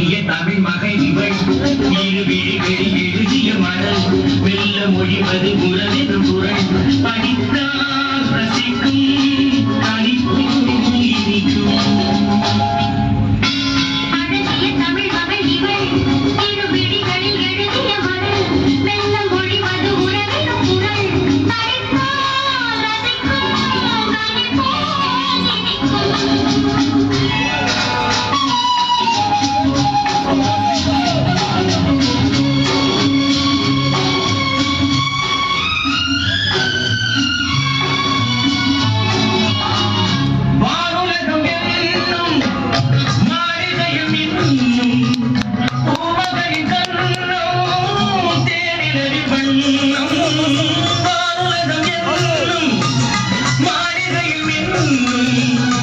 அழகிய தமிழ் மகை இவள் இரு விழிகளை எழுதிய மரல் வெல்ல மொழிவது புறவெனும் குரல் படித்தால் ரசிக்கும் கணிப்பும் இனிக்கும்